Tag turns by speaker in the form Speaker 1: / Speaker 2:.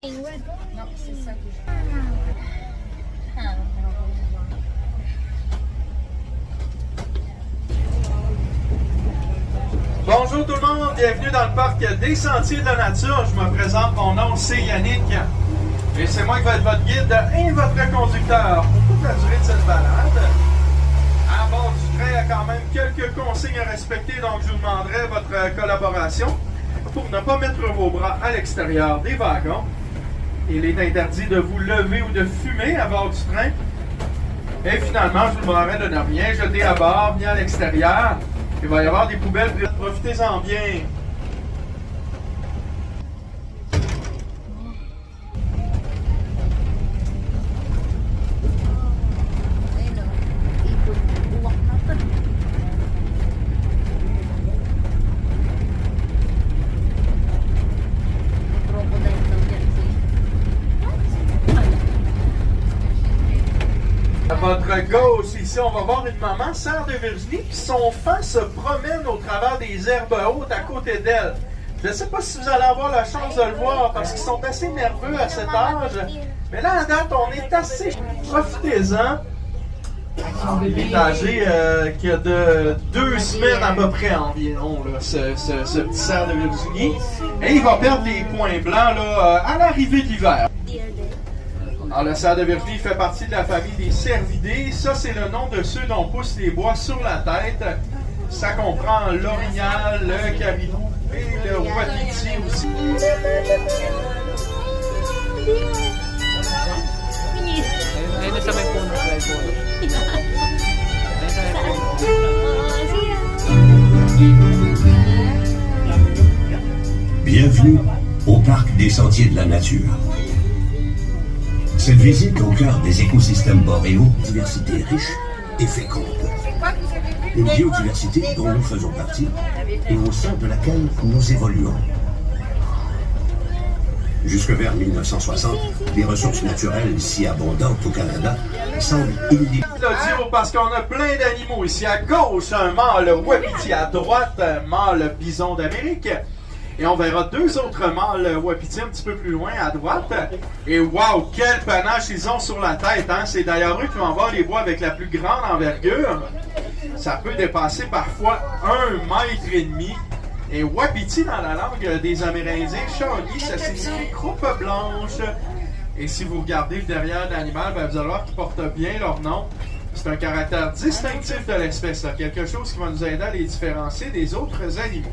Speaker 1: Non, c'est ça que je...
Speaker 2: Bonjour tout le monde, bienvenue dans le parc des Sentiers de la Nature. Je me présente, mon nom c'est Yannick et c'est moi qui vais être votre guide et votre conducteur pour toute la durée de cette balade. À bord du train, il y a quand même quelques consignes à respecter, donc je vous demanderai votre collaboration pour ne pas mettre vos bras à l'extérieur des wagons. Il est interdit de vous lever ou de fumer à bord du train. Et finalement, je vous demanderai de ne rien jeter à bord ni à l'extérieur. Il va y avoir des poubelles, profitez-en bien. À votre gauche, ici, on va voir une maman, sœur de Virginie, puis son fan se promène au travers des herbes hautes à côté d'elle. Je ne sais pas si vous allez avoir la chance de le voir, parce qu'ils sont assez nerveux à cet âge. Mais là, à date, on est assez... Profitez-en. Il est âgé qu'il y a de 2 semaines à peu près environ, là, ce petit sœur de Virginie. Et il va perdre les points blancs là, à l'arrivée de l'hiver. Alors, le cerf de Virginie fait partie de la famille des cervidés. Ça, c'est le nom de ceux dont poussent les bois sur la tête. Ça comprend l'orignal, le caribou et le wapiti aussi.
Speaker 3: Bienvenue au parc des Sentiers de la Nature. Cette visite au cœur des écosystèmes boréaux, diversité riche et féconde. Une biodiversité dont nous faisons partie et au sein de laquelle nous évoluons. Jusque vers 1960, les ressources naturelles si abondantes au Canada semblent illimitées.
Speaker 2: Parce qu'on a plein d'animaux ici. À gauche, un mâle wapiti. À droite, un mâle bison d'Amérique. Et on verra 2 autres mâles wapiti un petit peu plus loin à droite. Et waouh, quel panache ils ont sur la tête. Hein? C'est d'ailleurs eux qui vont avoir les bois avec la plus grande envergure. Ça peut dépasser parfois 1,5 m. Et wapiti dans la langue des Amérindiens, Shawnee, ça signifie croupe blanche. Et si vous regardez le derrière de l'animal, ben vous allez voir qu'ils portent bien leur nom. C'est un caractère distinctif de l'espèce, là. Quelque chose qui va nous aider à les différencier des autres animaux.